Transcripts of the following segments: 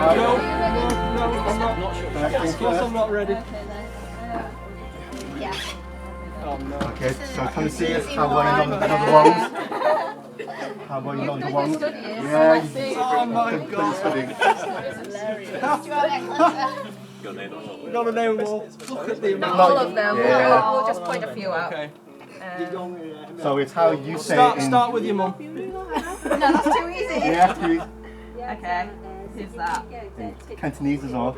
I'm not. Of course I'm not ready. Yeah. Oh no. Okay, so can you see us? How well you know the ones? How well you know the ones? Yeah. Oh my god. Studying. We've got to name them all. Look at the amount. All of them. Yeah. We'll just point a few out. Okay. So it's how you say it in... Start with your mum. No, that's too easy. Yeah, Okay. Who's that? in Cantonese as well.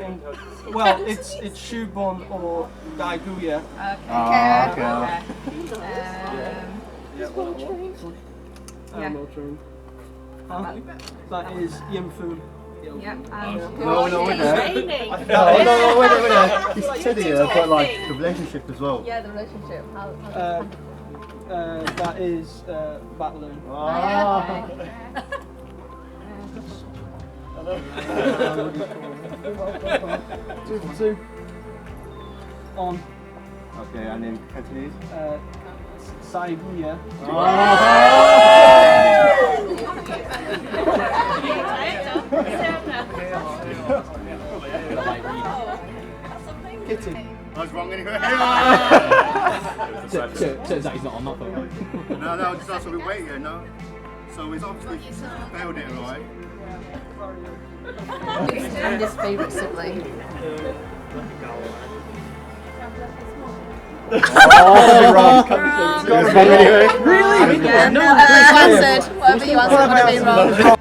Well, it's Shubon or Daiguya. Okay. Ah, okay. I'm not trained. That is Yimfu. Yeah. No, wait there. No, wait. He's said here, but like the relationship as well. Yeah, the relationship. How That is Batloon. Ah. Two for two. On. Okay, and in Cantonese? Saiguya. Kitty. I was wrong anyway. Turns out he's not on that phone. No, just that's what we wait here, no? So he's obviously failed it, right? and his favourite sibling. Really? Yeah, no, you answered. Whatever you answered would have been wrong.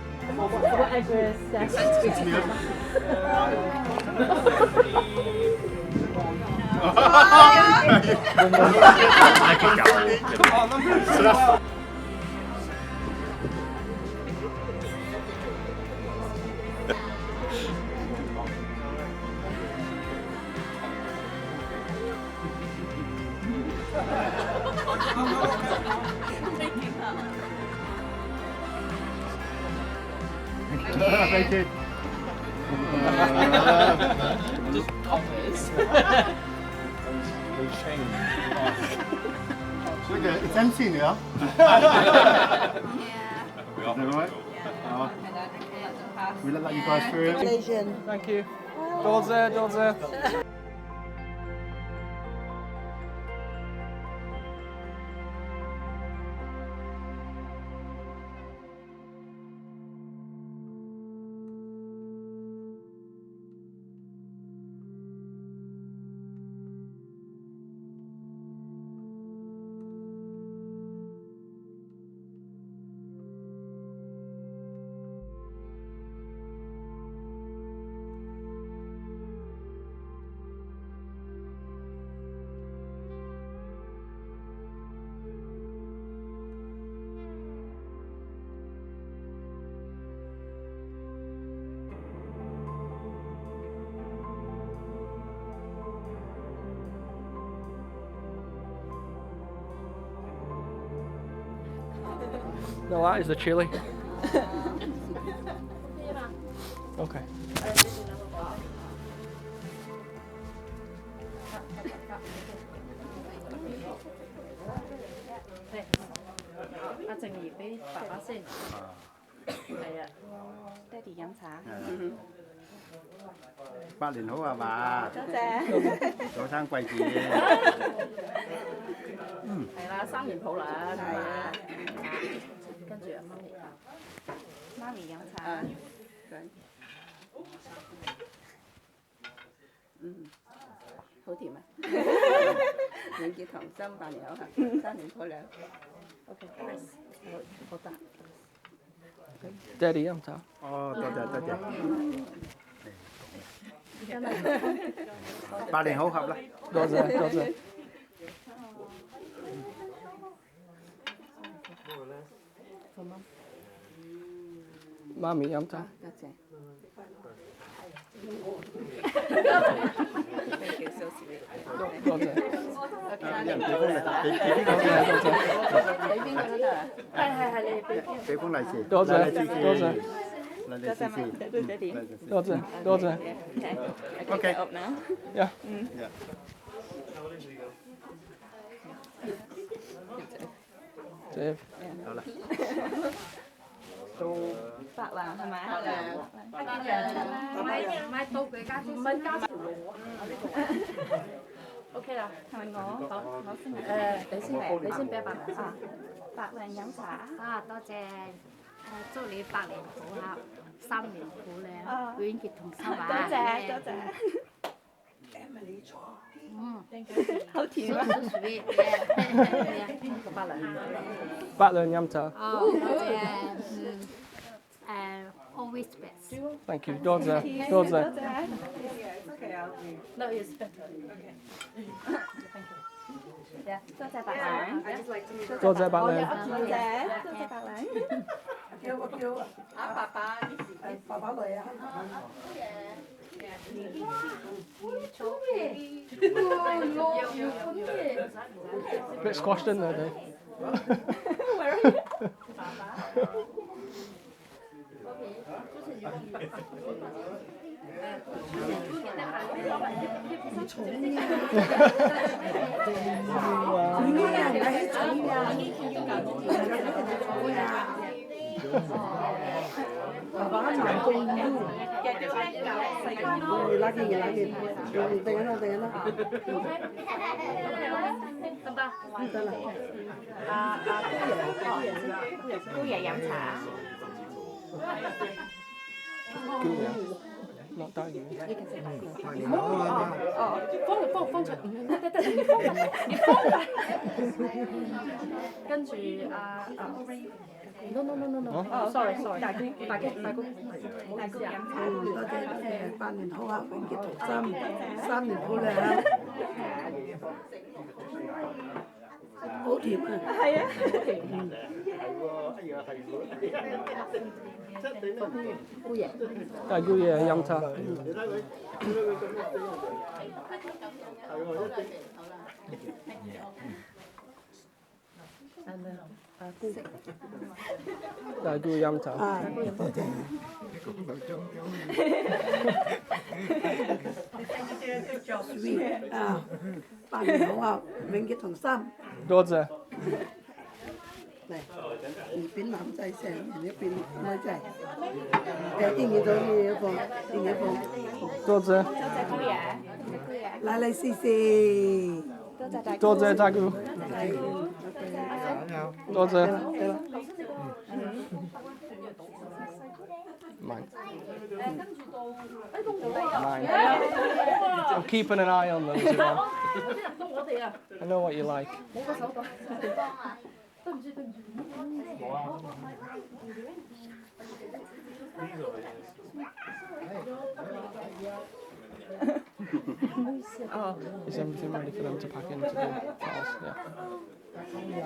Thank you. Just copies. Okay, it's empty now. Yeah. Is that right? Oh, we let you guys through. Thank you. Dodze. No, that is the chili. Okay. Ba liền hố à bà. Chỗ sang quay chị. 係啦，生完抱啦，係啊，跟住阿媽咪飲茶，好甜啊！永結同心，百年好合，新年抱兩。OK， 好得。 Daddy 飲茶。哦，多謝。百年好合啦。多謝。媽咪飲茶。多謝。 多謝。俾邊個都得啊？係，你俾。俾封利是。多謝。OK。Up now. Yeah. Dave. 好啦。白蘭係咪啊？唔係到佢家先，唔係家條路啊。OK 啦，係咪我？好，我先嚟。你先嚟，你先俾白蘭先。白蘭飲茶。啊，多謝。祝你百年好合，3年好靚，永結同心啊！多謝多謝。好甜啊！白蘭飲茶。哦，多謝。always best。 Thank you，多謝多謝。 No, it's better. Okay. 多謝白蘭。多謝白蘭。多謝白蘭。Bit squashed in there, Dave. Where are you? 姑爺飲茶。 Good, yeah. Not that good. 放出，你放吧。跟住no sorry 大姑，唔好意思啊。多謝百年好合，永結同心，3年好靚。好甜啊！係啊。姑爺。大姑爺飲茶。大姑飲茶。啊，多謝。Sweet 啊，百年好合，永結同心。多謝。嚟，一邊男仔成，一邊女仔。英語咗嘢放，英語放。多謝。多謝姑爺。嚟嚟試試。多謝大姑。多謝大姑。多謝。對啦。Mine. I'm keeping an eye on those. You know. I know what you like. Is everything ready for them to pack into the house? Yeah.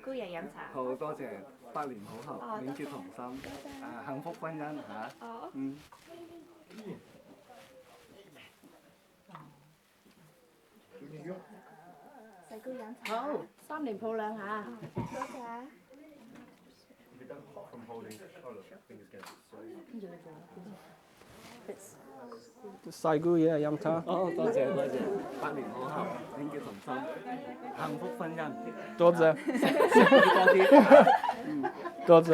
姑爺飲茶。好多謝，百年好合，永結同心，幸福婚姻嚇。嗯。細姑飲茶。好，3年抱兩下。多謝。 細姑爺飲茶。哦，多謝多謝，百年好合，永結同心，幸福婚姻。多謝。多啲。多謝。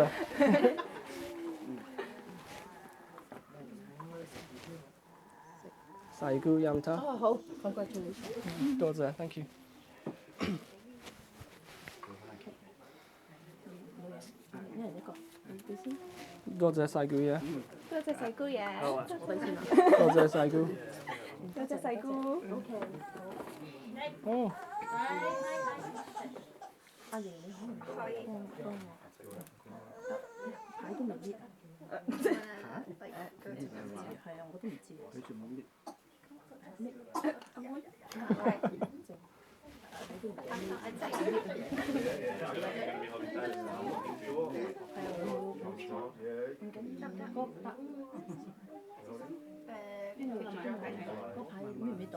細姑飲茶。哦好，congratulations。多謝 ，thank you。一人一個，你先。多謝細姑爺。多謝細姑爺。我等先啦。多謝細姑。多謝細姑。OK。哦。阿爺你可能幫我牌都未搣。係啊，我都唔知。你仲冇搣？嗰牌搣唔搣到？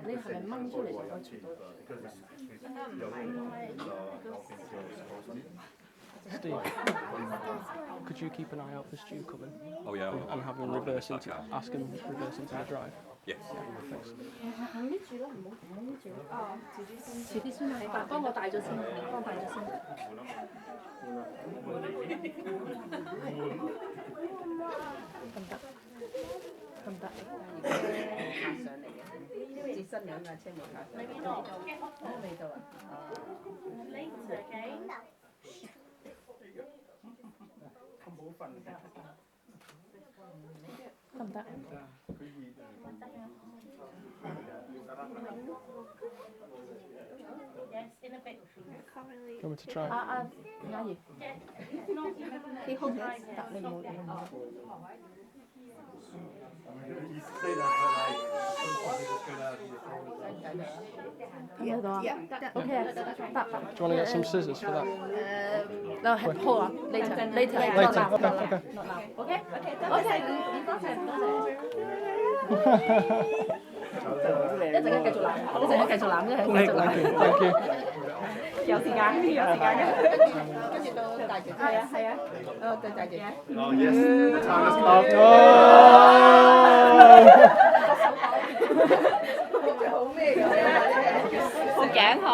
你係咪掹出嚟就可以做到？ Steve, could you keep an eye out for Stu coming? Oh yeah. And have him reverse into, ask him reverse into the drive. Yes. Thanks. 行呢住咯，唔好行呢住咯。哦，遲啲先係，但幫我帶咗先，幫我帶咗先。得唔得？得唔得？爬上嚟嘅，接新娘架車冇爬上嚟。未到啊？得唔得？ Want me to try? 雅怡，你好，得你冇你冇。 睇到啊？OK 啊，得。 Do you want to get some scissors for that? No, hold on. Later. Later. Not now. Okay. Not now. Okay. Okay. 多謝。一陣間繼續攬，一陣間繼續攬，一陣間繼續攬。Thank you. 有時間嘅，跟住到大姐姐。係啊。對大姐姐。Oh yes, the time has come. 好咩㗎？個頸殼。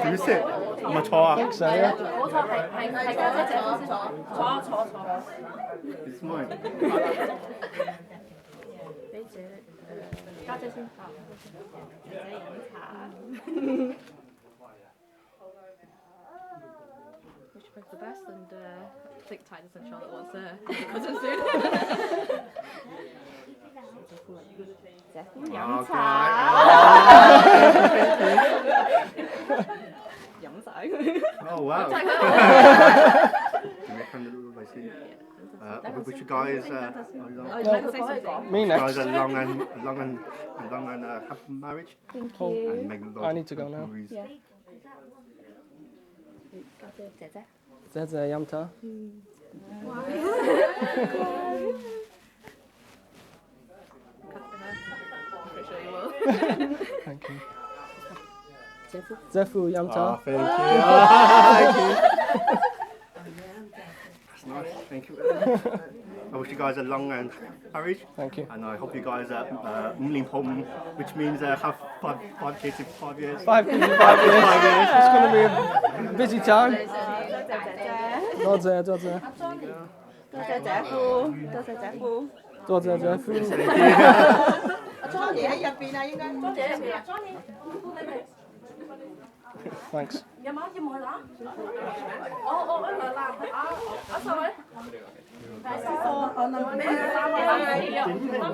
點識？係咪錯啊？Think so, yeah. 冇錯，係家姐姐坐。It's mine. 俾家姐先。姐姐飲茶。Which was the best, and I think Titus and Charlotte wants cousin soon. 姐夫飲茶。飲晒佢。Oh wow. I wish you guys, Me next. a long and happy marriage. Thank you. And make lots I need to go of now. memories. 家姐姐姐。姐姐飲茶。Thank you. 姐夫飲茶。 Oh, thank you. That's nice. Thank you. I wish you guys a long and marriage. Thank you. And I hope you guys are which means have five kids in 5 years. 5 years. It's going to be a busy time. 多謝。多謝姐夫，多謝姐夫。多謝姐夫。阿莊爺喺入邊啊，應該。莊爺喺入邊啊，莊爺。 Thanks. 有冇要唔去拿？我去拿阿秀偉。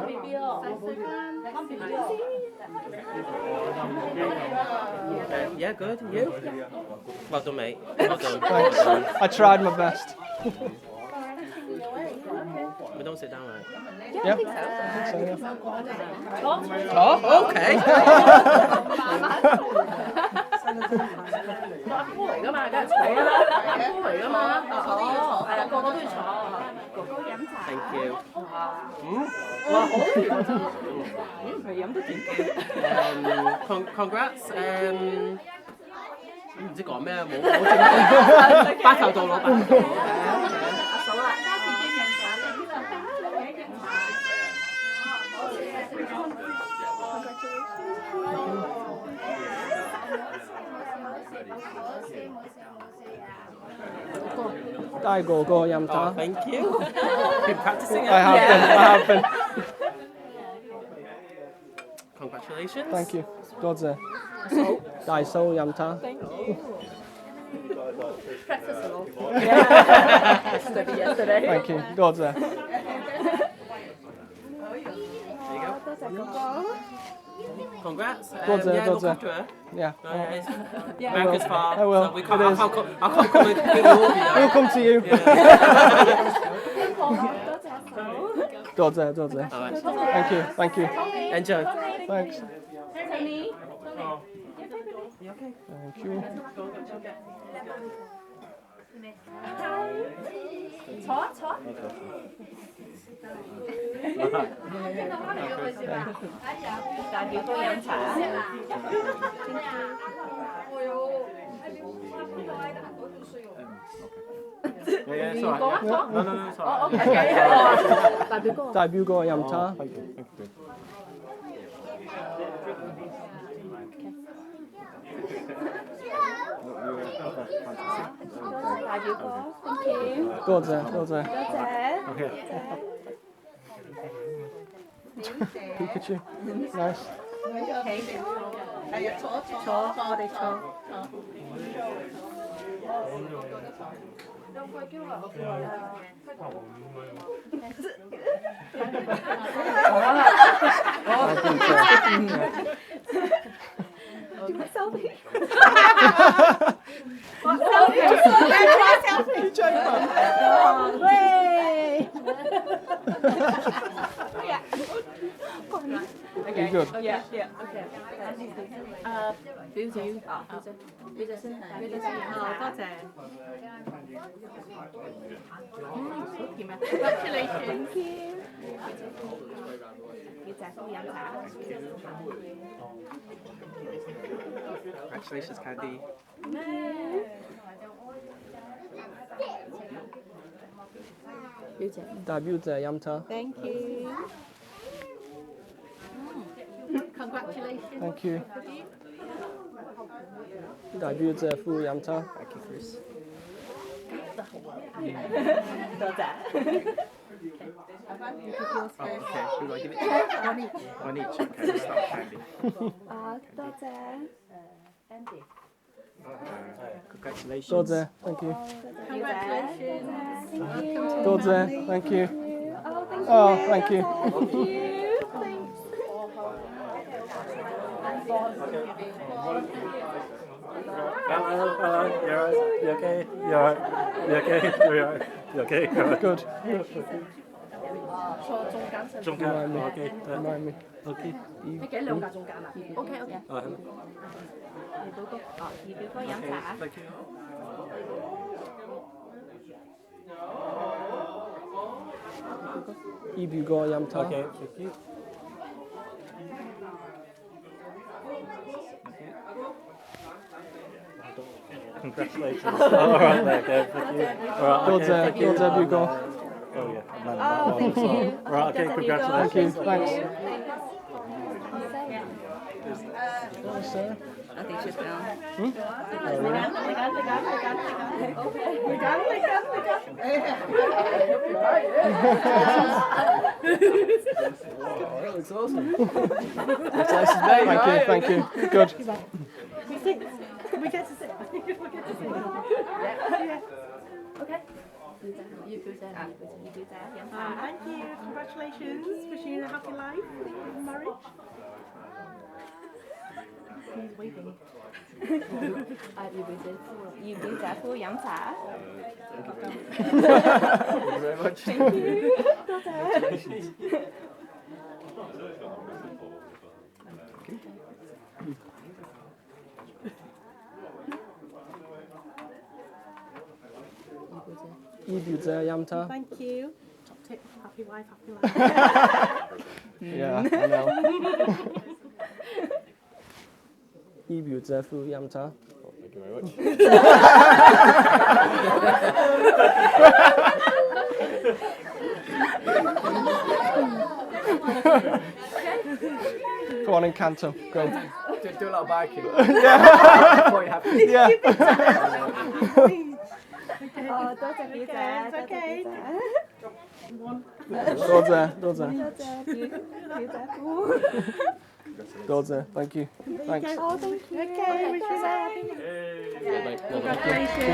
BB 咯。Yeah, good. You? Well done, mate. Well done. Thanks. I tried my best. We don't sit down, right? Yep. I think so, yeah. Oh, okay. 阿姑嚟㗎嘛，梗係坐啦，阿姑嚟㗎嘛，係啊，個個都要坐。哥哥飲茶。Thank you. 哇，好甜啊真係。未飲得甜嘅。Congrats. 唔知講咩，冇正。八球到老闆。阿嫂啦。帶哥哥飲茶。 Thank you. Been practicing it. I have been. Congratulations. Thank you. 多謝。大嫂飲茶。 Practice 咯。 Yesterday. Thank you. 多謝。 Congrats. 多謝 Yeah, 多 look 謝。 after her. Yeah. America's far. I will. So we can't, It is. I can't come and give you all the We'll come to you. 多謝。 Alright. Thank you. Enjoy. Thanks. Tony。 Thank you. 代表哥飲茶。Yeah, yeah, it's alright. No, no, no, it's alright. 代表哥。代表哥飲茶。 Thank you, thank you. Okay, 代表哥，thank you。多謝多謝。多謝。 okay. Pikachu. Nice. 係啊，坐，我哋坐。喂。 Be good. Yeah, yeah, okay. 表姐，表姐先，表姐先。多謝。好甜啊 ！Congratulations！ 表姐夫飲茶。 Congratulations, Candy. 表姐。代表姐飲茶。 Thank you. Congratulations. Thank you. 代表姐夫飲茶。 Thank you, Chris. 多謝。 Oh, okay. Who do I give it to? One each. Okay, we'll start with Candy. 多謝。 Congratulations. 多謝，thank you。 Congratulations. 多謝，thank you。 Oh, Oh, thank you. Thank you. Hello, you're right. You okay? You're right. You okay? You're right. You okay? You're right. Good. 中間 OK. Remind me. OK. 你幾兩格中間啊 ？OK OK。哦，係。二表哥，哦，二表哥飲茶。 Thank you. 二表哥飲茶。 Okay, thank you. Congratulations. All right, there, okay, thank you. All right, 多 okay, 謝 thank you. 多謝表哥。 Oh, yeah. Oh, thank you. All right, okay, Thank congratulations. you. Thanks. Sir. 我哋出咗。 It's awesome. Thank you. Good. We get to sit. OK。要表姐啊，要表姐飲茶。 Thank you. Congratulations. Wishing you a happy life, marriage. He's waving. 啊，要表姐夫，要表姐夫飲茶。 Thank you very much. Thank you。多謝。 二表姐飲茶。 Thank you. Top tip. Happy wife, happy life. Yeah, I know. 二表姐夫飲茶。 Thank you very much. Go on and canto. Go. Do a lot of biking. Yeah. Before you have to. Yeah. 哦，多謝表姐，多謝表姐。多謝多謝多謝表姐夫。多謝，thank you. Thanks. Oh, thank you. Okay, wish you luck. Congratulations.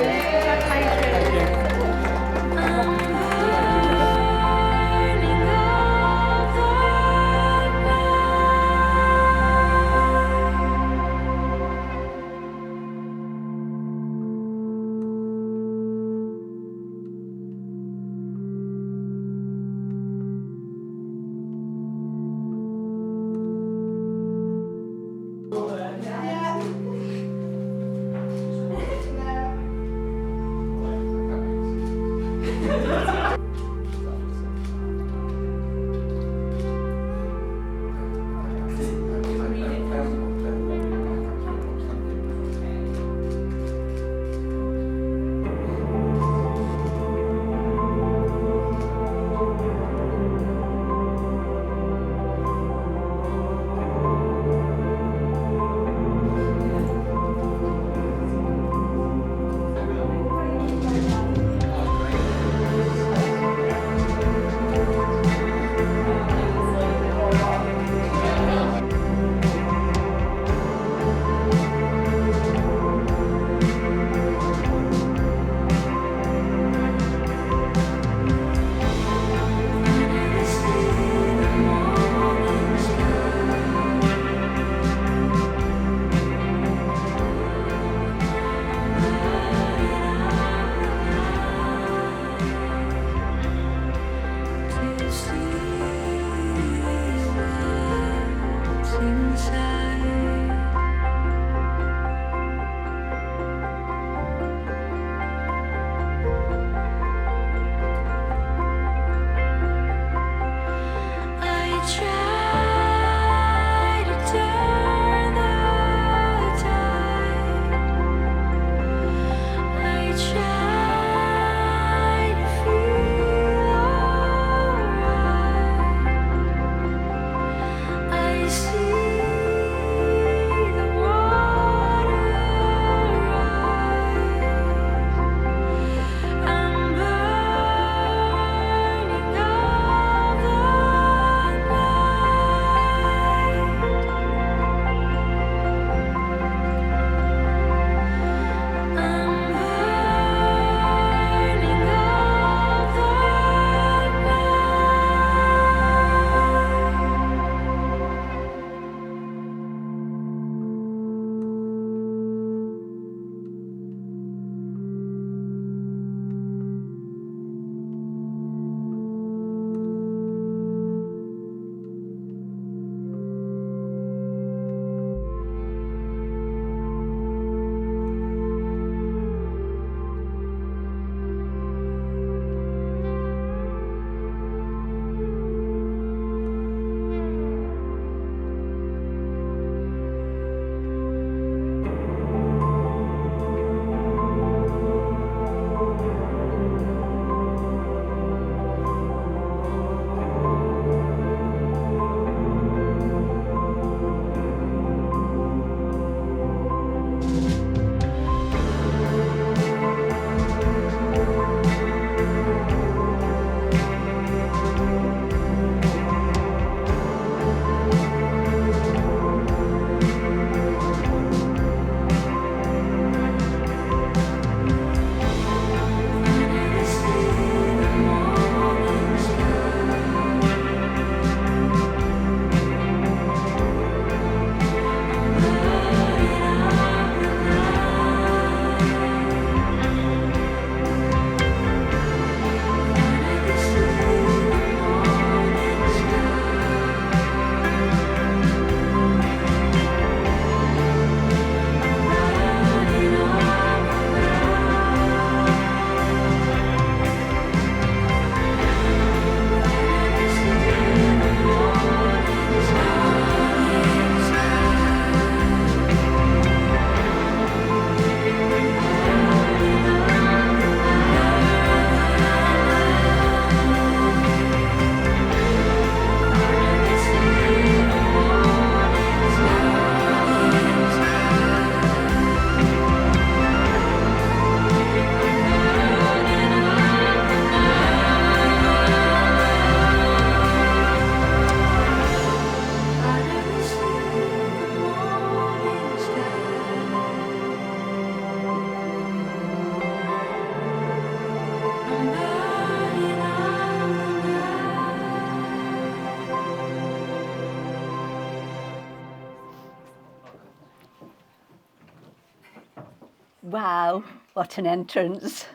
Wow, what an entrance.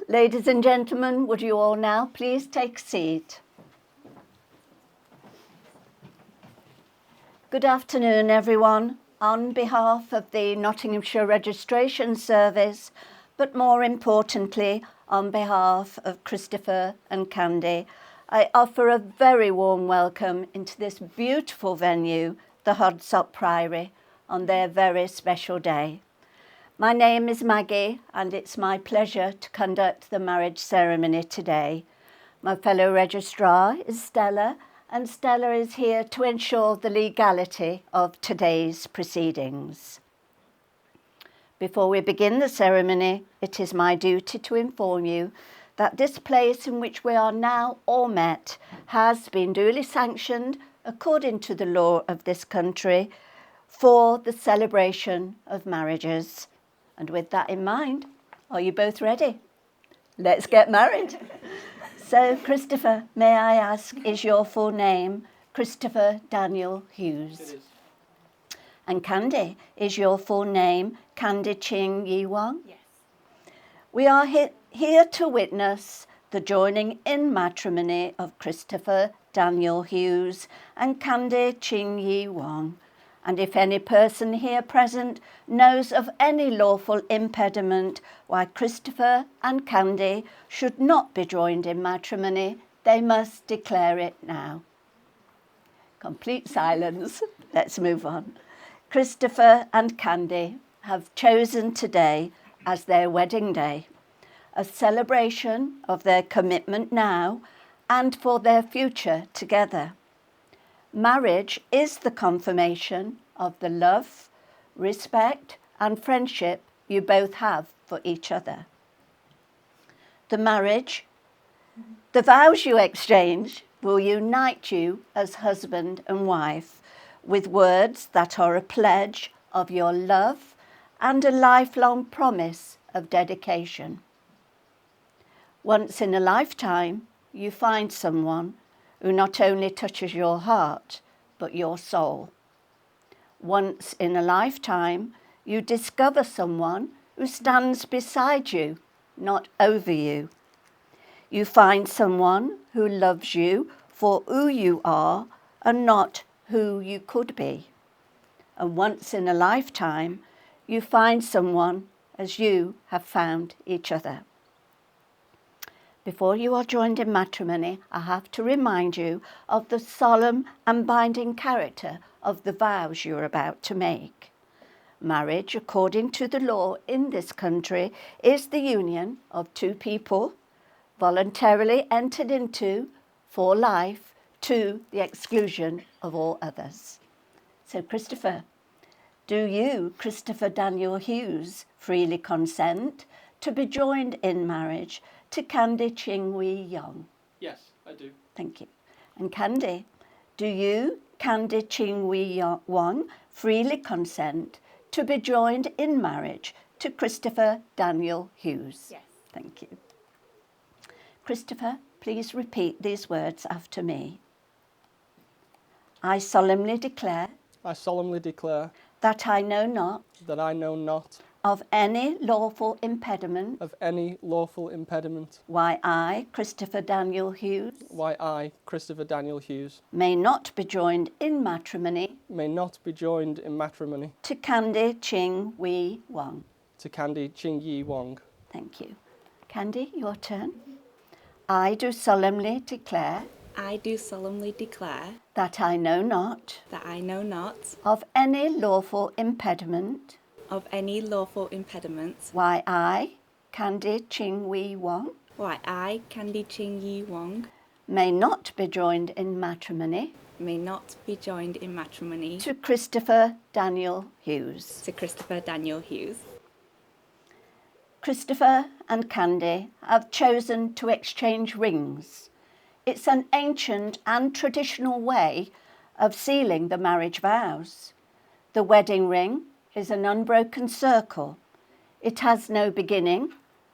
Ladies and gentlemen, would you all now please take a seat? Good afternoon, everyone. On behalf of the Nottinghamshire Registration Service, but more importantly, on behalf of Christopher and Candy, I offer a very warm welcome into this beautiful venue, the Hodsop Priory, on their very special day. My name is Maggie, and it's my pleasure to conduct the marriage ceremony today. My fellow registrar is Stella, and Stella is here to ensure the legality of today's proceedings. Before we begin the ceremony, it is my duty to inform you that this place in which we are now all met has been duly sanctioned according to the law of this country for the celebration of marriages. And with that in mind, are you both ready? Let's get married. So, Christopher, may I ask, is your full name Christopher Daniel Hughes? It is. And Candy, is your full name Candy Ching Yi Wang? Yes. We are here to witness the joining in matrimony of Christopher Daniel Hughes and Candy Ching Yi Wang. And if any person here present knows of any lawful impediment why Christopher and Candy should not be joined in matrimony, they must declare it now. Complete silence. Let's move on. Christopher and Candy have chosen today as their wedding day, a celebration of their commitment now and for their future together. Marriage is the confirmation of the love, respect, and friendship you both have for each other. The vows you exchange will unite you as husband and wife with words that are a pledge of your love and a lifelong promise of dedication. Once in a lifetime, you find someone who not only touches your heart, but your soul. Once in a lifetime, you discover someone who stands beside you, not over you. You find someone who loves you for who you are and not who you could be. And once in a lifetime, you find someone as you have found each other. Before you are joined in matrimony, I have to remind you of the solemn and binding character of the vows you are about to make. Marriage, according to the law in this country, is the union of two people voluntarily entered into for life to the exclusion of all others. So, Christopher, do you, Christopher Daniel Hughes, freely consent to be joined in marriage to Candy Ching Wee Young? Yes, I do. Thank you. And Candy, do you, Candy Ching Wee Wang, freely consent to be joined in marriage to Christopher Daniel Hughes? Yes. Thank you. Christopher, please repeat these words after me. I solemnly declare I solemnly declare that I know not that I know not of any lawful impediment of any lawful impediment why I, Christopher Daniel Hughes, why I, Christopher Daniel Hughes, may not be joined in matrimony may not be joined in matrimony to Candy Ching Wee Wang. to Candy Ching Yi Wang. Thank you. Candy, your turn. I do solemnly declare I do solemnly declare that I know not that I know not of any lawful impediment of any lawful impediment why I, Candy Ching Wee Wang, why I, Candy Ching Yi Wang, may not be joined in matrimony may not be joined in matrimony to Christopher Daniel Hughes. to Christopher Daniel Hughes. Christopher and Candy have chosen to exchange rings. It's an ancient and traditional way of sealing the marriage vows. The wedding ring is an unbroken circle. It has no beginning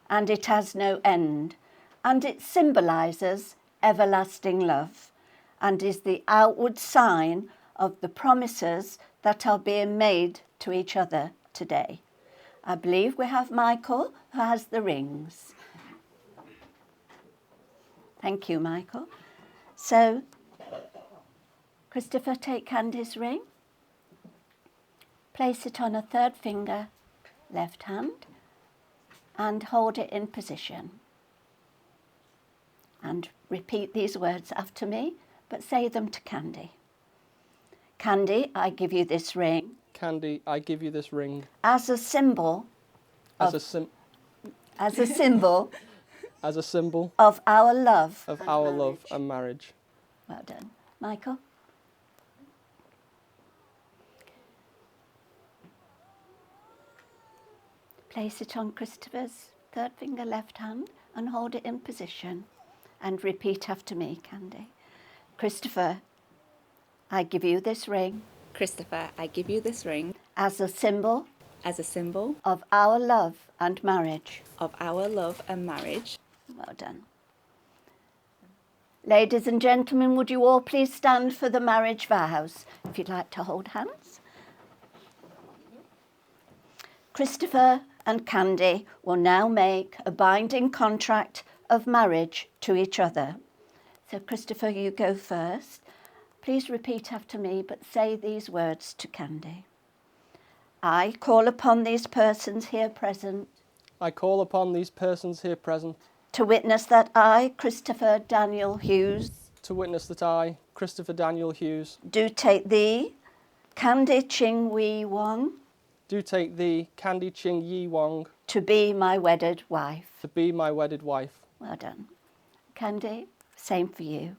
and it has no end, and it symbolises everlasting love and is the outward sign of the promises that are being made to each other today. I believe we have Michael, who has the rings. Thank you, Michael. So, Christopher, take Candy's ring. Place it on a third finger, left hand, and hold it in position. And repeat these words after me, but say them to Candy. Candy, I give you this ring. Candy, I give you this ring. As a symbol. As a symbol. As a symbol. Of our love. Of our love and marriage. Well done. Michael? Place it on Christopher's third finger, left hand, and hold it in position. And repeat after me, Candy. Christopher, I give you this ring. Christopher, I give you this ring. As a symbol. As a symbol. Of our love and marriage. Of our love and marriage. Well done. Ladies and gentlemen, would you all please stand for the marriage vows, if you'd like to hold hands. Christopher and Candy will now make a binding contract of marriage to each other. So Christopher, you go first. Please repeat after me, but say these words to Candy. I call upon these persons here present. I call upon these persons here present. To witness that I, Christopher Daniel Hughes. To witness that I, Christopher Daniel Hughes. Do take thee, Candy Ching Wee Wong. Do take thee, Candy Ching Yi Wong. To be my wedded wife. To be my wedded wife. Well done. Candy, same for you.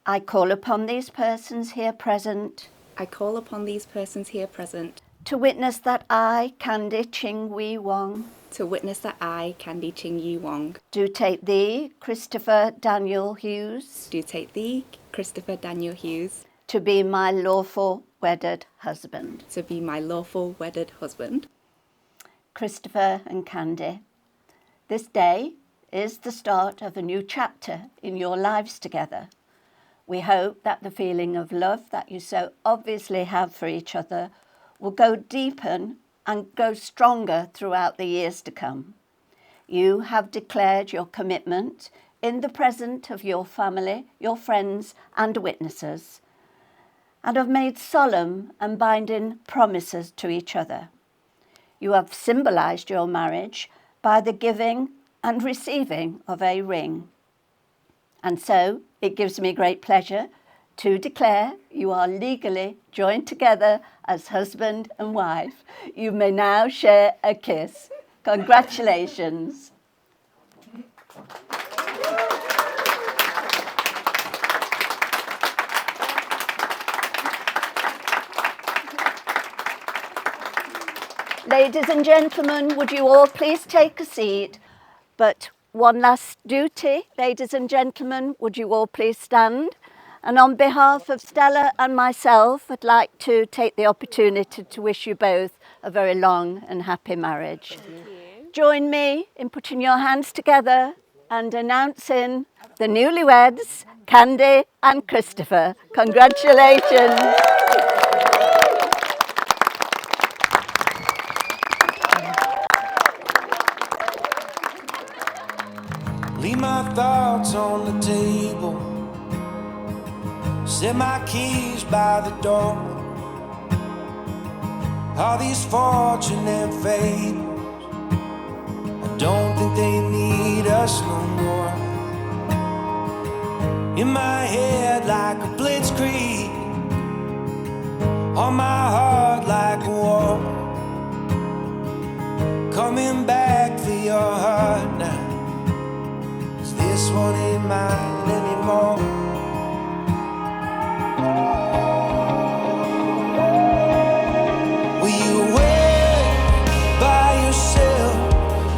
I call upon these persons here present. I call upon these persons here present. To witness that I, Candy Ching Wee Wong. To witness that I, Candy Ching Yi Wong. Do take thee, Christopher Daniel Hughes. Do take thee, Christopher Daniel Hughes. To be my lawful wedded husband. To be my lawful wedded husband. Christopher and Candy, this day is the start of a new chapter in your lives together. We hope that the feeling of love that you so obviously have for each other will go deepen and grow stronger throughout the years to come. You have declared your commitment in the presence of your family, your friends and witnesses, and have made solemn and binding promises to each other. You have symbolised your marriage by the giving and receiving of a ring. And so it gives me great pleasure to declare you are legally joined together as husband and wife. You may now share a kiss. Congratulations. Ladies and gentlemen, would you all please take a seat? But one last duty, ladies and gentlemen, would you all please stand? And on behalf of Stella and myself, I'd like to take the opportunity to wish you both a very long and happy marriage. Join me in putting your hands together and announcing the newlyweds, Candy and Christopher. Congratulations. Leave my thoughts on the table, set my keys by the door. All these fortune and fables, I don't think they need us no more. In my head like a blitzkrieg, on my heart like a war. Coming back for your heart now, this one ain't mine anymore. Will you wait by yourself,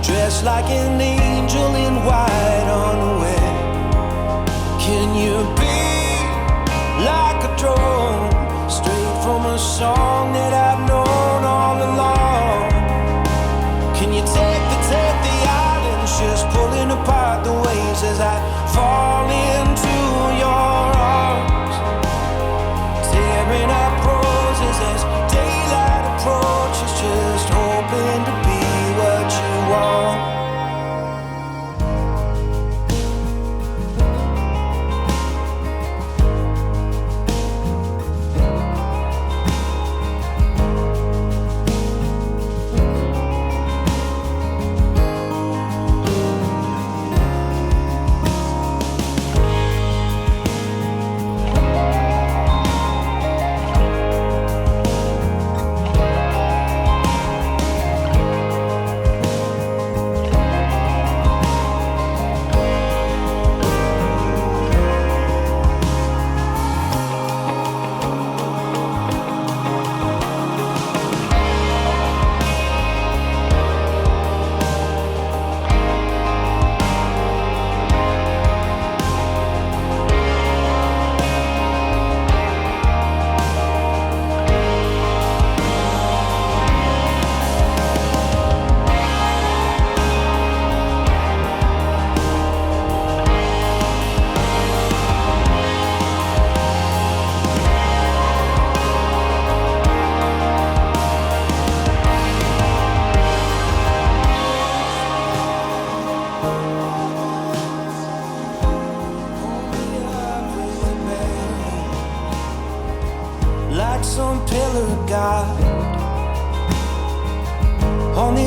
dressed like an angel in white unaware? Can you be like a drone, straight from a song that I've known all along? Can you take the islands, just pulling apart the waves as I fall into your arms, tearing up roses as daylight approaches, just hoping to be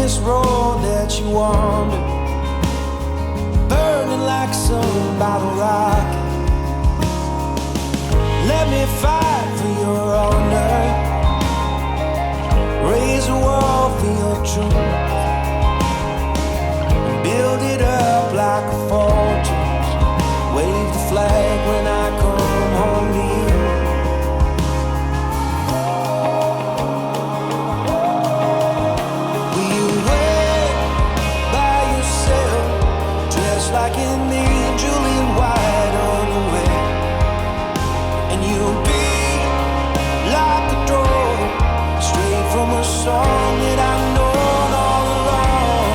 this road that you wander, burning like some bottle rocket. Let me fight for your honor, raise a wall for your truth, build it up like a fortress, wave the flag when I come home to you. Will you wait by yourself, dressed like an angel in white on the way? And you'll be like a draw, straight from a song that I've known all along.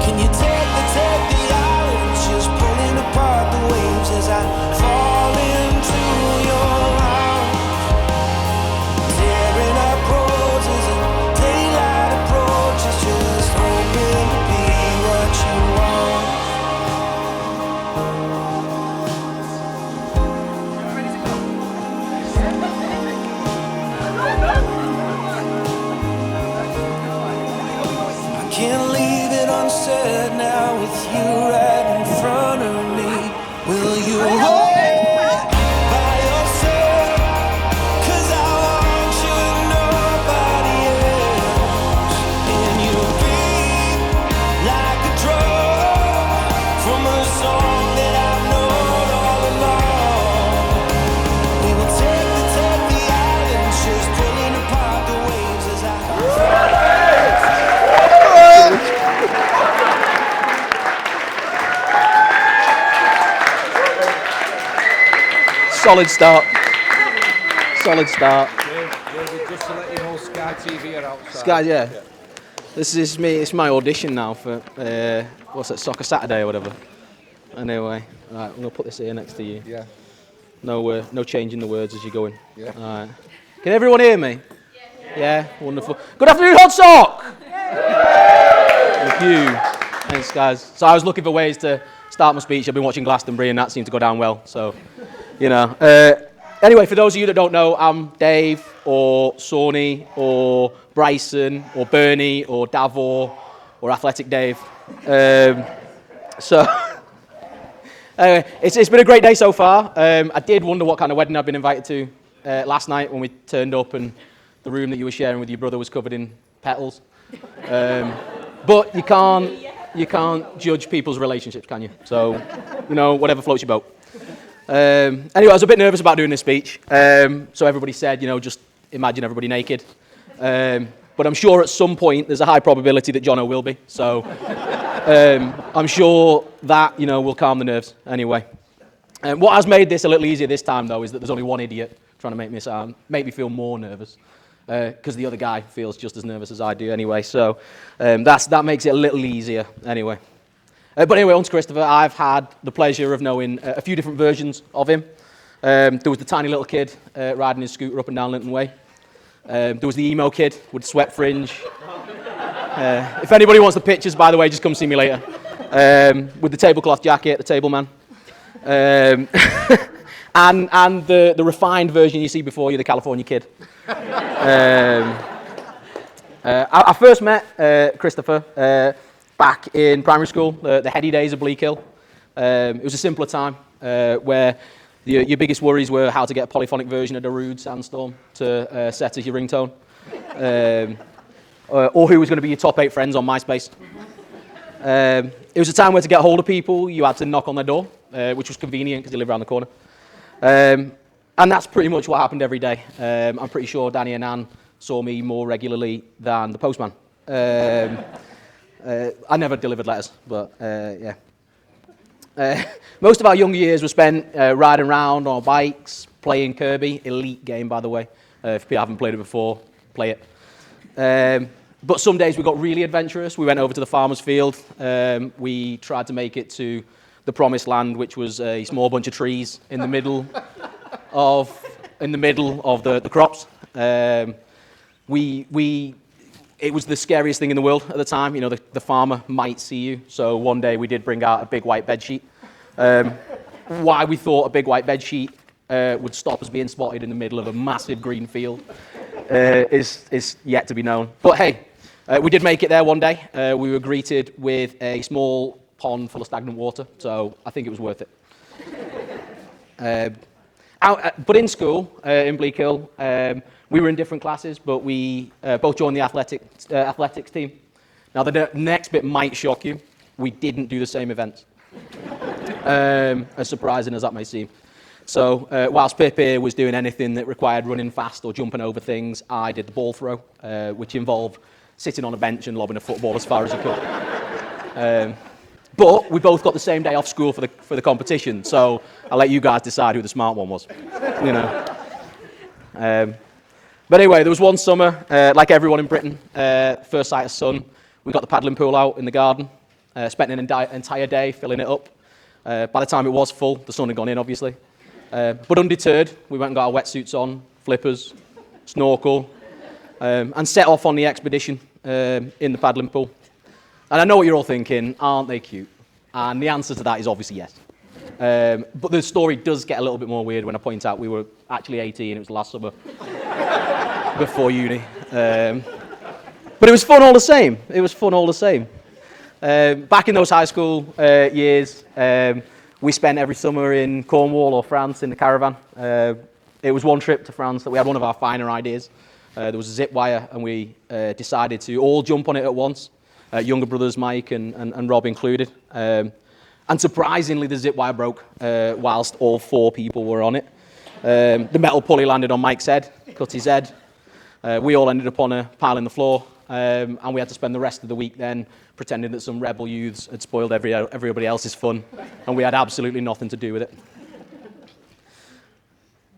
Can you take the islands, just pulling apart the waves as I fall into your arms, tearing up roses and daylight approaches, just hoping to be what you want. I can't leave it unsaid now with you right in front of me. Will you hold by yourself? 'Cause I want you and nobody else. And you'll be like a drug from a song that I've known all along. We will take the islands, just pulling apart the waves as I Solid start. Solid start. David, just to let you know, Sky TV are outside. Sky, yeah. This is me. It's my audition now for what's it, Soccer Saturday or whatever. Anyway, right, I'm gonna put this here next to you. Yeah. No changing the words as you're going. Yeah. All right. Can everyone hear me? Yeah. Wonderful. Good afternoon, Hot Sock. Thank you. Thanks, guys. So I was looking for ways to start my speech. I've been watching Glastonbury, and that seemed to go down well. So, you know. Anyway, for those of you that don't know, I'm Dave, or Sawney, or Bryson, or Bernie, or Davor, or Athletic Dave. So, anyway, it's been a great day so far. I did wonder what kind of wedding I'd been invited to last night when we turned up and the room that you were sharing with your brother was covered in petals. But you can't judge people's relationships, can you? So, you know, whatever floats your boat. Anyway, I was a bit nervous about doing this speech. So everybody said, you know, just imagine everybody naked. But I'm sure at some point there's a high probability that Jono will be. So I'm sure that, you know, will calm the nerves anyway. What has made this a little easier this time, though, is that there's only one idiot trying to make me feel more nervous. Because the other guy feels just as nervous as I do anyway. So that makes it a little easier anyway. But anyway, on to Christopher. I've had the pleasure of knowing a few different versions of him. There was the tiny little kid riding his scooter up and down Linton Way. There was the emo kid with sweat fringe. If anybody wants the pictures, by the way, just come see me later. With the tablecloth jacket, the table man. And the refined version you see before you, the California kid. I first met Christopher back in primary school, the heady days of Bleak Hill. It was a simpler time where your biggest worries were how to get a polyphonic version of Darude Sandstorm to set as your ringtone, or who was going to be your top 8 friends on MySpace. It was a time where to get hold of people, you had to knock on their door, which was convenient because they lived around the corner. And that's pretty much what happened every day. I'm pretty sure Danny and Ann saw me more regularly than the postman. I never delivered letters, but yeah. Most of our younger years were spent riding around on bikes, playing Kirby. Elite game, by the way. If you haven't played it before, play it. But some days we got really adventurous. We went over to the farmer's field. We tried to make it to the promised land, which was a small bunch of trees in the middle of the crops. It was the scariest thing in the world at the time. You know, the farmer might see you. So one day we did bring out a big white bedsheet. Why we thought a big white bedsheet would stop us being spotted in the middle of a massive green field is yet to be known. But hey, We did make it there one day. We were greeted with a small pond full of stagnant water, so I think it was worth it. But in school, in Bleak Hill, we were in different classes, but we both joined the athletics team. Now, the next bit might shock you. We didn't do the same events, as surprising as that may seem. So, whilst Pip here was doing anything that required running fast or jumping over things, I did the ball throw, which involved sitting on a bench and lobbing a football as far as I could. But we both got the same day off school for the competition, so I'll let you guys decide who the smart one was. You know. But anyway, there was one summer, like everyone in Britain, first sight of sun. We got the paddling pool out in the garden, spent an entire day filling it up. By the time it was full, the sun had gone in, obviously. But undeterred, we went and got our wetsuits on, flippers, snorkel, and set off on the expedition in the paddling pool. And I know what you're all thinking, aren't they cute? And the answer to that is obviously yes. But the story does get a little bit more weird when I point out we were actually 18, it was the last summer before uni. But it was fun all the same. It was fun all the same. Back in those high school years, we spent every summer in Cornwall or France in the caravan. It was one trip to France that we had one of our finer ideas. There was a zip wire, and we decided to all jump on it at once. Younger brothers, Mike and Rob included. And surprisingly, the zip wire broke whilst all 4 people were on it. The metal pulley landed on Mike's head, cut his head. We all ended up on a pile in the floor, and we had to spend the rest of the week then pretending that some rebel youths had spoiled everybody else's fun, and we had absolutely nothing to do with it.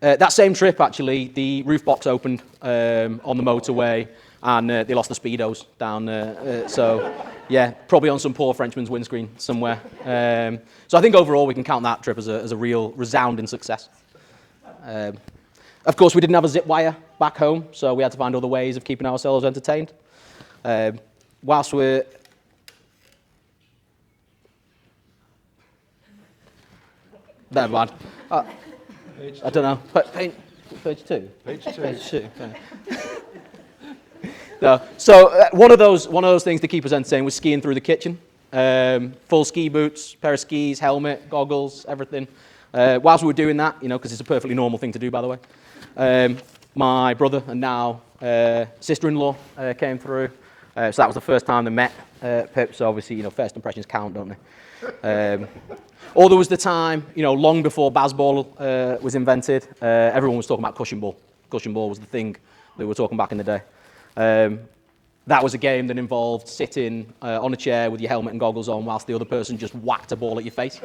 That same trip, actually, the roof box opened on the motorway, and they lost the speedos down there. So, yeah, probably on some poor Frenchman's windscreen somewhere. So I think overall we can count that trip as a real resounding success. Of course, we didn't have a zip wire back home, so we had to find other ways of keeping ourselves entertained. Whilst we're... Never mind. I don't know. Page 2? Page 2. Page 2. Okay. No. So one of those things to keep us entertained was skiing through the kitchen. Full ski boots, pair of skis, helmet, goggles, everything. Whilst we were doing that, because it's a perfectly normal thing to do, by the way, my brother and now sister-in-law came through. So that was the first time they met Pip. So obviously, first impressions count, don't they? Or there was the time, long before baseball was invented, everyone was talking about cushion ball. Cushion ball was the thing that we were talking back in the day. That was a game that involved sitting on a chair with your helmet and goggles on whilst the other person just whacked a ball at your face.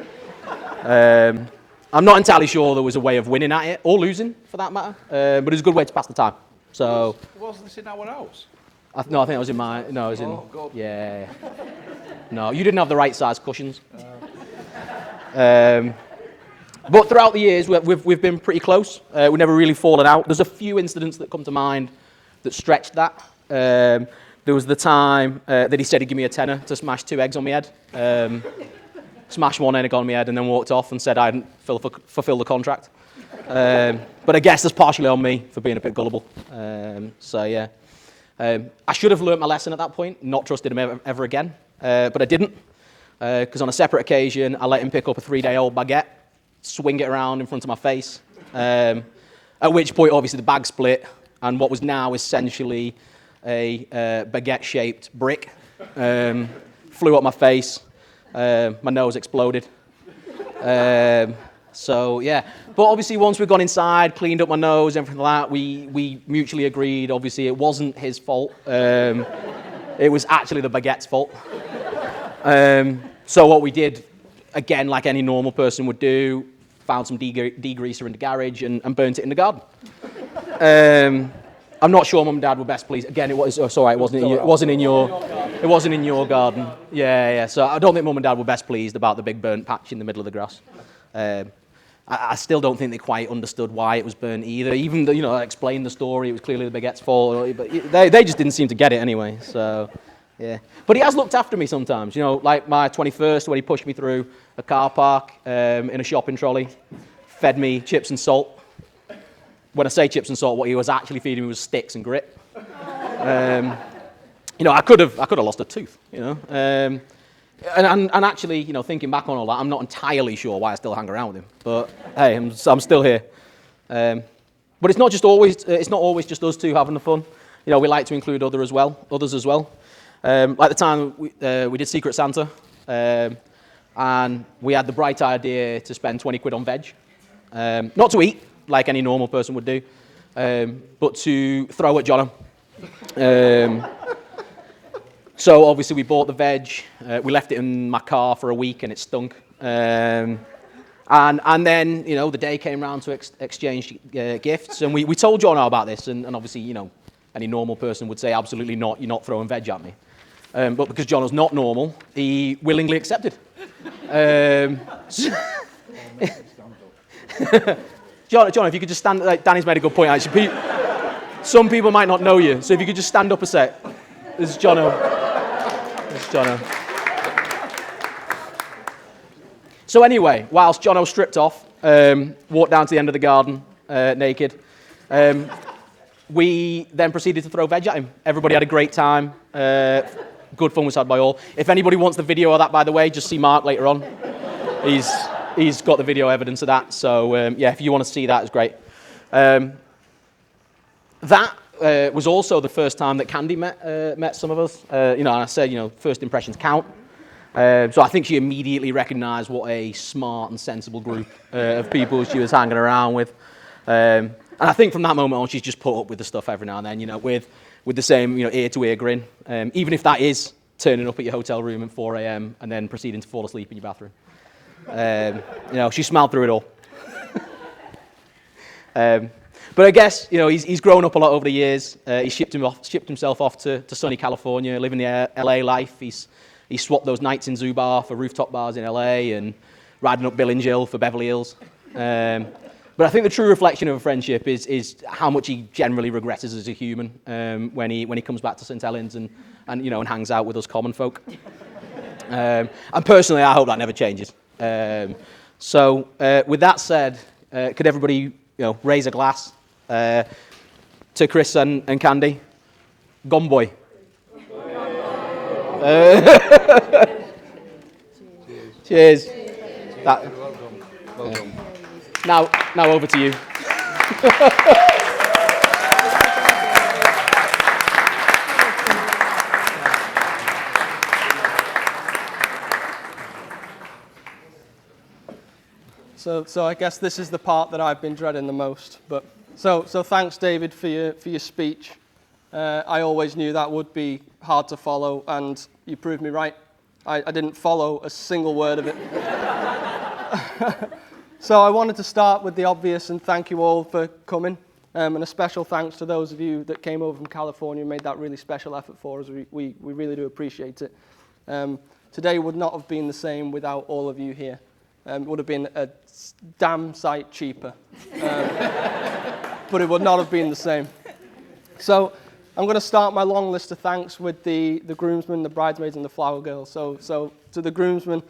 I'm not entirely sure there was a way of winning at it, or losing for that matter, but it was a good way to pass the time. So. Was this in our house? No, I think I was in my. No, I was in. Oh, God. Yeah. No, you didn't have the right size cushions. But throughout the years, we've been pretty close. We've never really fallen out. There's a few incidents that come to mind that stretched that. There was the time that he said he'd give me a tenner to smash 2 eggs on my head. Smashed 1 egg on my head and then walked off and said I hadn't fulfilled the contract. But I guess that's partially on me for being a bit gullible. So yeah. I should have learnt my lesson at that point, not trusted him ever again. But I didn't. Because on a separate occasion, I let him pick up a 3-day-old baguette, swing it around in front of my face, at which point, obviously, the bag split, and what was now essentially a baguette-shaped brick flew up my face. My nose exploded. So, yeah. But obviously, once we'd gone inside, cleaned up my nose, everything like that, we mutually agreed, obviously, it wasn't his fault. It was actually the baguette's fault. So what we did, again, like any normal person would do, found some degreaser in the garage and burnt it in the garden. I'm not sure Mum and Dad were best pleased. Again, it wasn't in your garden. Yeah. So I don't think Mum and Dad were best pleased about the big burnt patch in the middle of the grass. I still don't think they quite understood why it was burnt either. Even though, I explained the story, it was clearly the baguette's fault, but they just didn't seem to get it anyway. So. Yeah, but he has looked after me sometimes, like my 21st when he pushed me through a car park in a shopping trolley, fed me chips and salt. When I say chips and salt, what he was actually feeding me was sticks and grit. you know, I could have lost a tooth, you know. And actually, you know, thinking back on all that, I'm not entirely sure why I still hang around with him. But hey, I'm still here. But it's not always just us two having the fun. You know, we like to include others as well. Like the time we did Secret Santa, and we had the bright idea to spend 20 quid on veg. Not to eat, like any normal person would do, but to throw at Jono. So obviously we bought the veg, we left it in my car for a week and it stunk. And then, you know, the day came round to exchange gifts, and we told Jono about this, and obviously, you know, any normal person would say, absolutely not, you're not throwing veg at me. But because Jono's not normal, he willingly accepted. John, if you could just stand, like Danny's made a good point, actually. Some people might not know you, so if you could just stand up a sec. This is Jono. So anyway, whilst Jono stripped off, walked down to the end of the garden naked, we then proceeded to throw veg at him. Everybody had a great time. Good fun was had by all. If anybody wants the video of that, by the way, just see Mark later on. He's got the video evidence of that. So yeah, if you want to see that, it's great. That was also the first time that Candy met some of us. You know, and I said, you know, first impressions count. So I think she immediately recognised what a smart and sensible group of people she was hanging around with. And I think from that moment on, she's just put up with the stuff every now and then, you know, with the same, you know, ear-to-ear grin. Even if that is turning up at your hotel room at 4 a.m. and then proceeding to fall asleep in your bathroom. You know, she smiled through it all. But I guess, you know, he's grown up a lot over the years. He shipped himself off to sunny California, living the LA life. He swapped those nights in Zubar for rooftop bars in LA and riding up Billing Hill for Beverly Hills. But I think the true reflection of a friendship is how much he generally regresses as a human when he comes back to St Helens and you know, and hangs out with us common folk. And personally, I hope that never changes. So with that said, could everybody, you know, raise a glass to Chris and Candy? Gomboy. Cheers. Welcome. Now over to you. So I guess this is the part that I've been dreading the most. But so thanks, David, for your speech. I always knew that would be hard to follow, and you proved me right. I didn't follow a single word of it. So I wanted to start with the obvious and thank you all for coming. And a special thanks to those of you that came over from California and made that really special effort for us. We really do appreciate it. Today would not have been the same without all of you here. It would have been a damn sight cheaper. But it would not have been the same. So I'm going to start my long list of thanks with the groomsmen, the bridesmaids, and the flower girls. So to the groomsmen,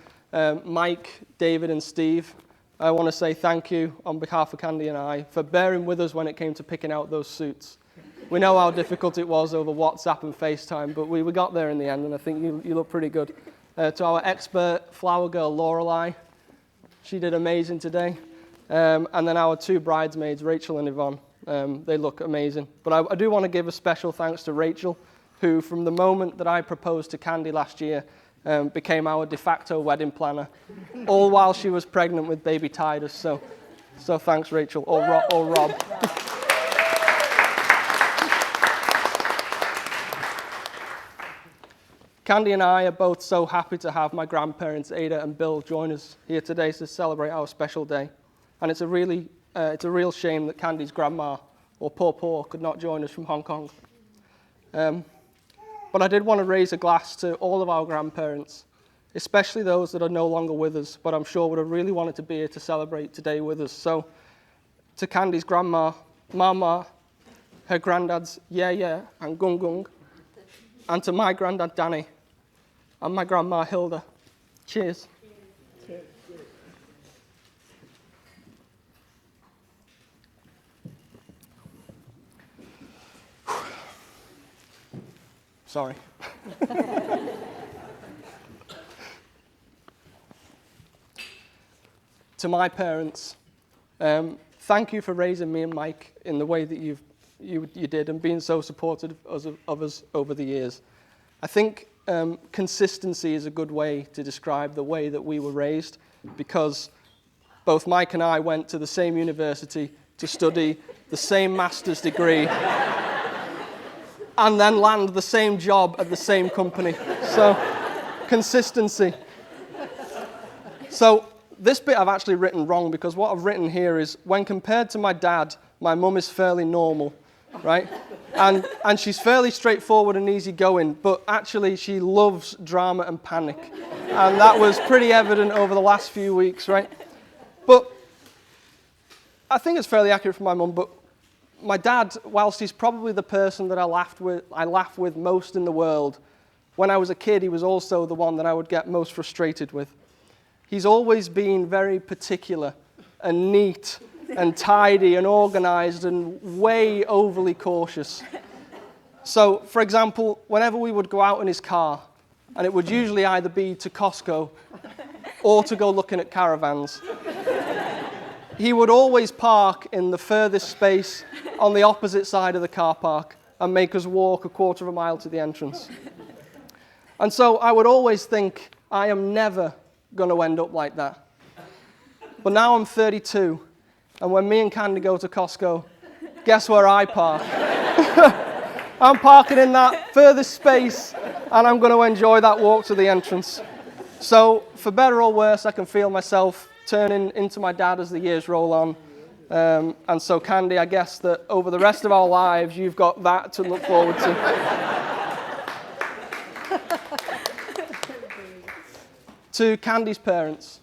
Mike, David, and Steve, I want to say thank you on behalf of Candy and I for bearing with us when it came to picking out those suits. We know how difficult it was over WhatsApp and FaceTime, but we got there in the end, and I think you look pretty good. To our expert flower girl, Lorelei, she did amazing today. And then our two bridesmaids, Rachel and Yvonne, they look amazing. But I do want to give a special thanks to Rachel, who from the moment that I proposed to Candy last year, became our de facto wedding planner, all while she was pregnant with baby Titus. So thanks, Rachel, or Rob. Candy and I are both so happy to have my grandparents, Ada and Bill, join us here today to celebrate our special day. And it's a real shame that Candy's grandma, or Paw, could not join us from Hong Kong. But I did want to raise a glass to all of our grandparents, especially those that are no longer with us, but I'm sure would have really wanted to be here to celebrate today with us. So to Candy's grandma, Mama, her granddads, Yeah, and Gung, and to my granddad, Danny, and my grandma, Hilda. Cheers. Cheers. Sorry. To my parents, thank you for raising me and Mike in the way that you did and being so supportive of us over the years. I think consistency is a good way to describe the way that we were raised, because both Mike and I went to the same university to study the same master's degree and then land the same job at the same company. So, consistency. So, this bit I've actually written wrong, because what I've written here is, when compared to my dad, my mum is fairly normal, right? And she's fairly straightforward and easygoing, but actually she loves drama and panic. And that was pretty evident over the last few weeks, right? But I think it's fairly accurate for my mum, but my dad, whilst he's probably the person that I laugh with most in the world, when I was a kid, he was also the one that I would get most frustrated with. He's always been very particular and neat and tidy and organized and way overly cautious. So, for example, whenever we would go out in his car, and it would usually either be to Costco or to go looking at caravans, he would always park in the furthest space on the opposite side of the car park and make us walk a quarter of a mile to the entrance. And so I would always think, I am never going to end up like that. But now I'm 32, and when me and Candy go to Costco, guess where I park? I'm parking in that furthest space, and I'm going to enjoy that walk to the entrance. So, for better or worse, I can feel myself turning into my dad as the years roll on. And so, Candy, I guess that over the rest of our lives, you've got that to look forward to. To Candy's parents.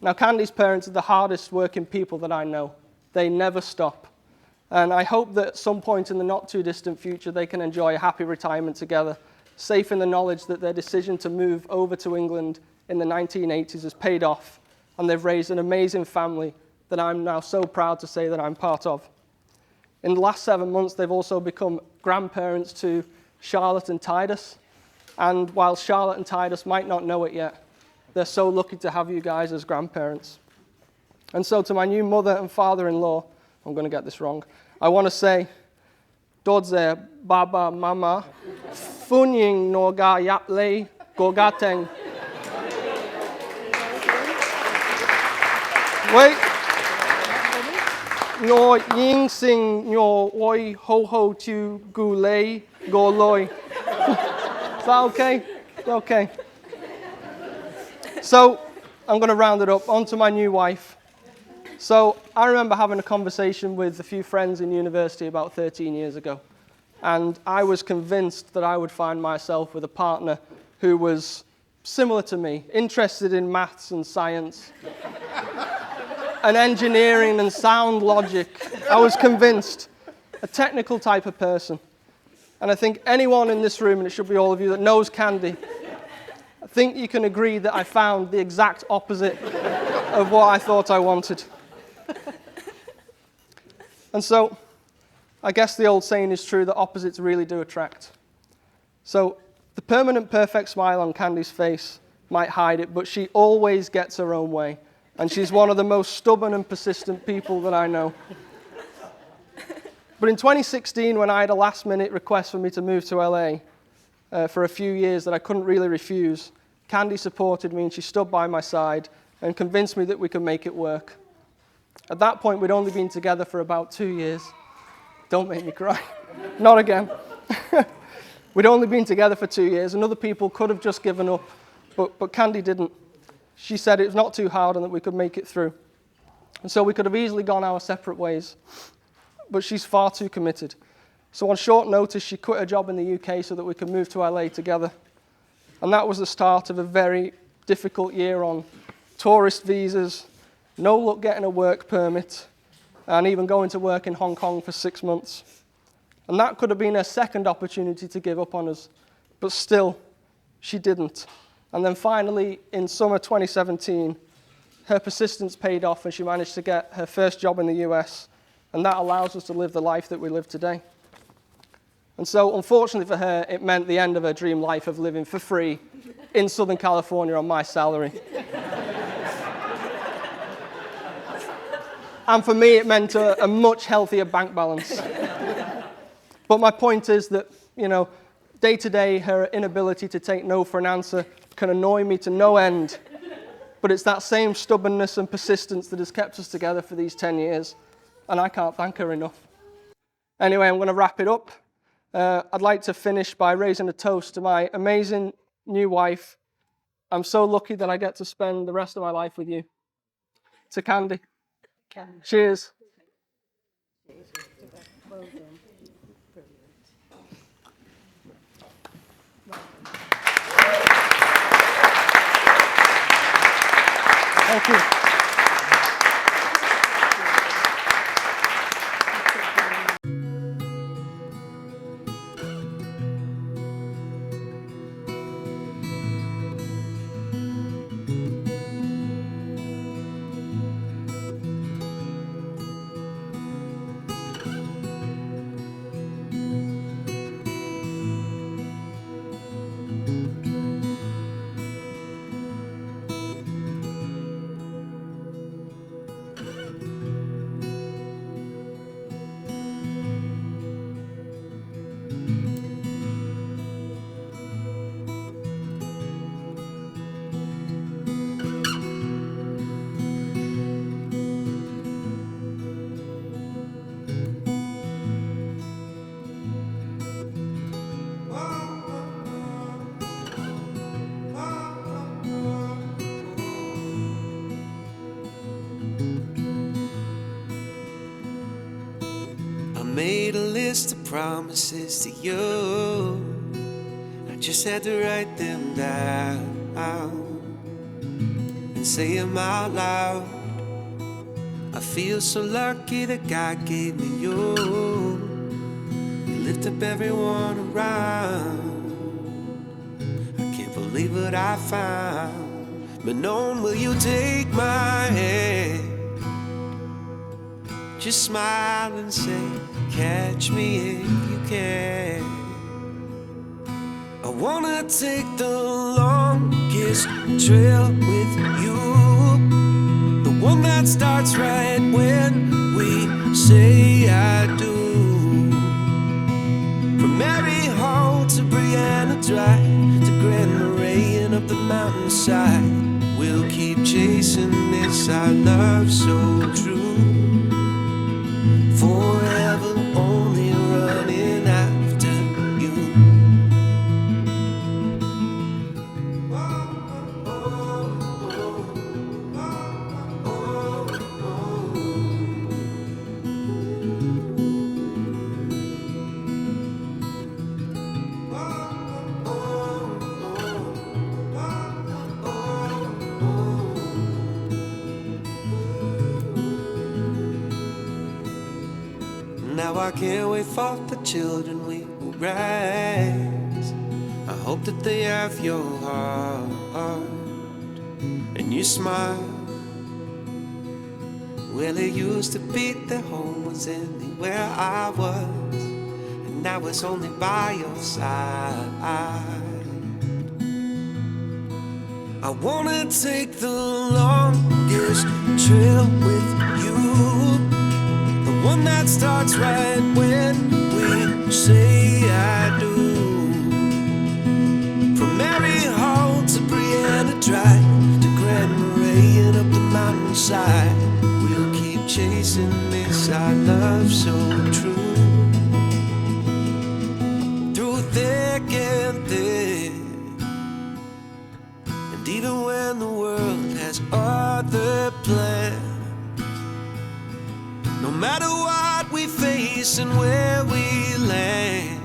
Now, Candy's parents are the hardest working people that I know. They never stop. And I hope that at some point in the not too distant future, they can enjoy a happy retirement together, safe in the knowledge that their decision to move over to England in the 1980s has paid off, and they've raised an amazing family that I'm now so proud to say that I'm part of. In the last 7 months, they've also become grandparents to Charlotte and Titus. And while Charlotte and Titus might not know it yet, they're so lucky to have you guys as grandparents. And so to my new mother and father-in-law, I'm going to get this wrong, I want to say, Dodze, Baba, Mama, Funying Noga Yaple, Gogateng. Wait. No ying sing no oi ho ho tu gulei go loi. Is that okay? Okay. So, I'm going to round it up. On to my new wife. So, I remember having a conversation with a few friends in university about 13 years ago. And I was convinced that I would find myself with a partner who was similar to me, interested in maths and science, and engineering and sound logic. I was convinced. A technical type of person. And I think anyone in this room, and it should be all of you, that knows Candy, I think you can agree that I found the exact opposite of what I thought I wanted. And so, I guess the old saying is true that opposites really do attract. So, the permanent perfect smile on Candy's face might hide it, but she always gets her own way. And she's one of the most stubborn and persistent people that I know. But in 2016, when I had a last-minute request for me to move to LA for a few years that I couldn't really refuse, Candy supported me and she stood by my side and convinced me that we could make it work. At that point, we'd only been together for about 2 years. Don't make me cry. Not again. We'd only been together for 2 years, and other people could have just given up, but Candy didn't. She said it was not too hard and that we could make it through. And so we could have easily gone our separate ways, but she's far too committed. So on short notice, she quit her job in the UK so that we could move to LA together. And that was the start of a very difficult year on tourist visas, no luck getting a work permit, and even going to work in Hong Kong for 6 months. And that could have been her second opportunity to give up on us, but still, she didn't. And then finally, in summer 2017, her persistence paid off and she managed to get her first job in the US, and that allows us to live the life that we live today. And so, unfortunately for her, it meant the end of her dream life of living for free in Southern California on my salary. And for me, it meant a much healthier bank balance. But my point is that, you know, day to day, her inability to take no for an answer can annoy me to no end. But it's that same stubbornness and persistence that has kept us together for these 10 years. And I can't thank her enough. Anyway, I'm going to wrap it up. I'd like to finish by raising a toast to my amazing new wife. I'm so lucky that I get to spend the rest of my life with you. To Candy. Cheers. Thank you. Made a list of promises to you. I just had to write them down and say them out loud. I feel so lucky that God gave me you. You lift up everyone around. I can't believe what I found. Manon, will you take my hand? Just smile and say, catch me if you can. I wanna take the longest trail with you, the one that starts right when we say I do. From Mary Hall to Brianna Drive to Grand Marais and up the mountainside, we'll keep chasing this, our love so true. Forever only running after you. Now I can't wait for the children we will raise. I hope that they have your heart and you smile. Well, it used to be that home was anywhere I was, and now it's only by your side. I wanna take the longest trail with you, the one that starts right when we say I do. From Mary Hall to Brianna Drive to Grand Marais and up the mountainside, we'll keep chasing this, our love so true. Through thick and thin, and even when the world has other plans, no matter what we face and where we land,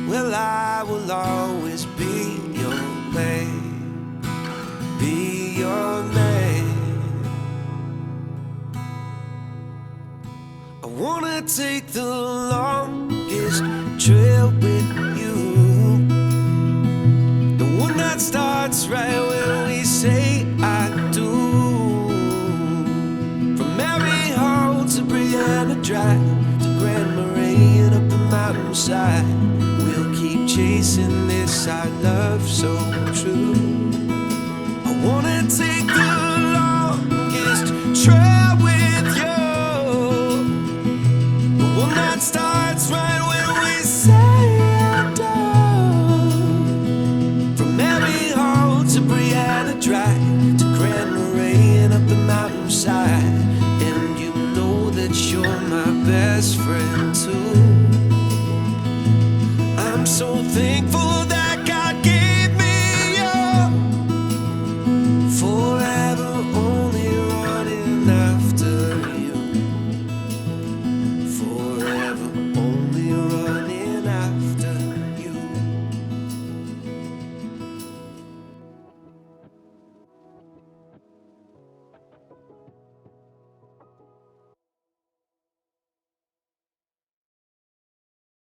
well, I will always be your man, be your man. I wanna take the longest trail with you, the one that starts right when we say I do. From Mary Hall to Brianna Drive to Grand Marais and up the alongside. We'll keep chasing this, our love so true. I wanna take the longest trail with you. The one that starts right when we say our done. From Abbey Hall to Brianna Drive to Grand Moraine up the mountainside. And you know that you're my best friend too. I'm so thankful